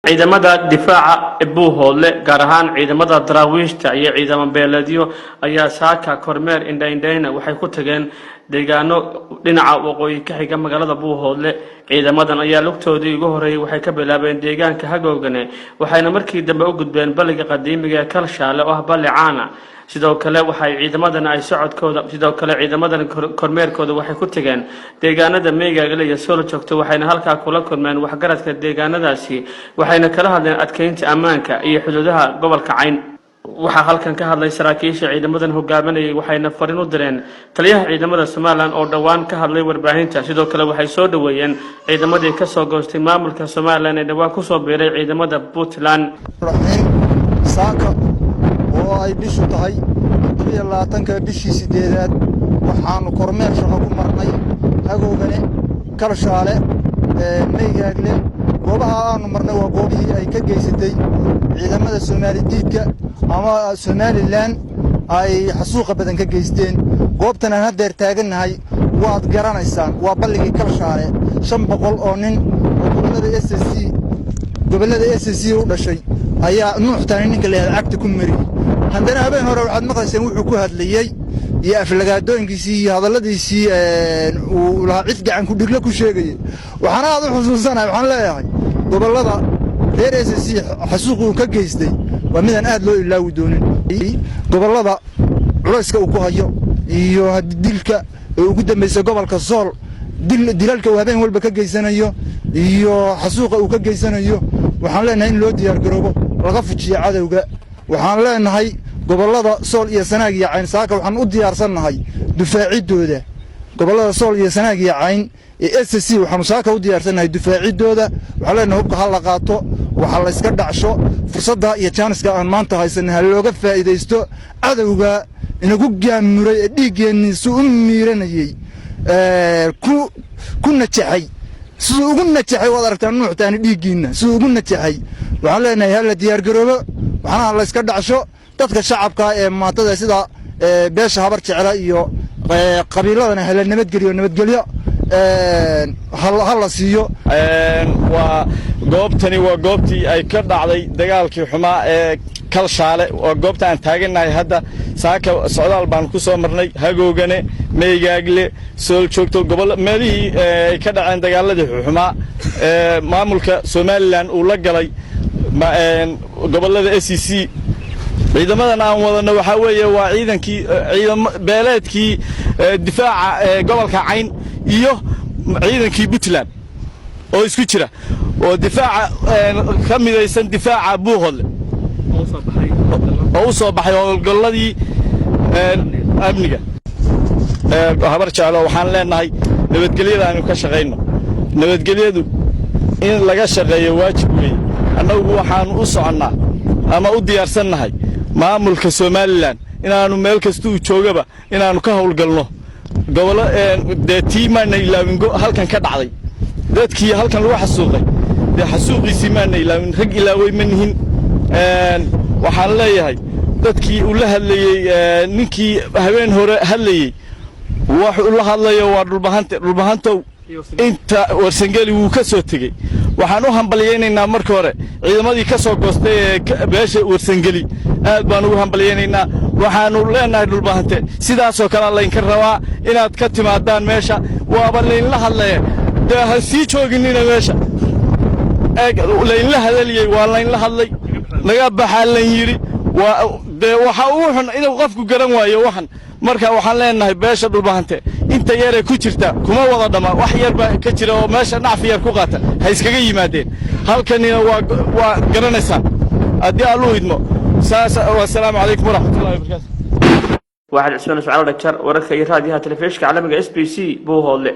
ciidamada difaaca Buuhoodle gaar ahaan ciidamada daraawiishta iyo ciidamada beeladyo ayaa saaka kormeer indhaindhayna waxay ku tageen deegaano dhinaca waqooyi ka xiga magaalada Buuhoodle ciidamadan ayaa lugtoodii ugu horeeyay waxay ka bilaabeen deegaanka Hagoogane waxayna markii dambe u gudbeen baliga qadiimiga Kalshaale oo ah bali caana sidoo kale waxay ciidamadan ay socodkooda sidoo kale ciidamadan kormeerkooda waxay ku tageen deegaanada Meegaagale iyo Soo joogto waxayna halka kula kulmeen waxgaradka deegaanadaasi waxayna kala hadleen adkeynta ammaanka iyo xuduudaha gobolka Cayn waxa halkan ka hadlay saraakiisha ciidamadan hogaaminayay waxayna fariin u direen taliyaha ciidamada Soomaaliland oo dhawaan ka hadlay warbaahinta sidoo kale waxay soo dhaweeyeen ciidamadii ka soo goostay maamulka Soomaaliland ee dhawaan ku soo biiray ciidamada Puntland saaka oo ay bishu tahay 20 bishii 8aad waxaanu kormeer shaqo ku marnay Hagoogane Kalshaale Meegaagale goobaha aanu marnay waa goobihii ay ka geysatay ciidamada Soomaalidiidka ama Soomaaliland ay xasuuqa badan ka geysteen goobtan aan hadda taaganahay waad garanaysaan waa balligii Kalshaale 500 oo nin oo gobolada SSC u dhashay ayaa nuuxtaan ninka leeyahay agta ku mariyay haddana habeen hore waxaad maqlayseen wuxuu ku hadlayay iyo aflagaadooyinkiisii iyo hadalladiisii uu la cid gacan ku dhigla ku sheegay waxaan aad u xusuusanahay waxaan leeyahay gobolada reer SSC xasuuq uu ka geystay waa midaan aad loo ilaawi doonin gobolada culayska uu ku hayo iyo dilka ugu dambeysay gobolka Sool dilalka uu habeen walba ka geysanayo iyo xasuuqa uu ka geysanayo waxaan leenahay in loo diyaar garoobo laga fujiyo cadawga waxaan leenahay gobolada Sool iyo Sanaag iyo Cayn saaka waxaan u diyaarsanahay difaacidooda gobolada Sool iyo Sanaag iyo Cayn ee SSC waxaan saaka u diyaarsanahay difaacidooda waxaan leenahay hubka hal la qaato waxa la iska dhacsho fursadda iyo chance-ka aan maanta haysanahay looga faa'iideysto cadawga inagu gaamuray ee dhiigeeniisu u miiranayay ku najaxay sidoo ugu najaxay wad aragtaan nuuxtaan dhiigiina sidoo ugu najaxay waxaan leenahay hal diyaar garoobo waxana la iska dhacsho dadka shacabka ee maatada sida beesha habar jecela iyo qabiiladana hal nabadgelyo hal la siiyo waa goobtani waa goobtii ay ka dhacday dagaalkii xumaa ee Kalshaale oo goobta aan taaganahay hadda saaka socdaal baan ku soo marnay Hagoogane Meegaagale Soo joogto gobol meelihii ay ka dhaceen dagaaladii xumaa maamulka Soomaaliland uu la galay gobolada SSC ciidamadan aan wadano waxa weeye waa ciidankii beeleedkii difaaca gobolka Cayn iyo ciidankii Puntland oo isku jira oo difaaca ka midaysan difaaca Buuhoodle oo soo baxay howlgalladii amniga habar jecelo waxaan leenahay nabadgelyada aanu ka shaqeyno nabadgelyadu in laga shaqeeyo waajib weey annagu waxaan u soconaa ama u diyaarsanahay maamulka Soomaaliland inaanu meel kasta u joogaba inaanu ka howlgalno gobolo tiimaana ilaawin halkan ka dhacday dadkii halkan lagu xasuuqay xasuuqiisii maana ilaawin rag ilaaway manihin waxaan leeyahay dadkii uu la hadlayay ninkii habeen hore hadlayay wuxuu la hadlayo waa dhulbahantow inta warsangeli uu ka soo tagay waxaan u hambaliyeenaynaa markii hore ciidamadii ka soo goostay beesha warsangeli aad baan ugu hambaliyeenaynaa waxaanu leenahay dhulbahante sidaas oo kale layn ka rabaa inaad ka timaadaan meesha waaba layn la hadlayay ha sii jooginina meesha layn la hadaliyay waa layn la hadlay naga baxaa lan yiri waxa uu xun inuu qofku garan waayo waxan marka waxaan leenahay beesha dhulbahante inta yar ee ku jirta kuma wada dhama wax yar baa ka jira oo meesha dhacfi yar ku qaata ha iskaga yimaadeen halkanina waa garanaysan hadii aad u idmo assalaamu calaykum waraxmatullaahi wabarakaatuh waxaad ismaan su'aalo dhagtar wararka iyo raadiyaha telefishinka caalamiga SBC Buuhoodle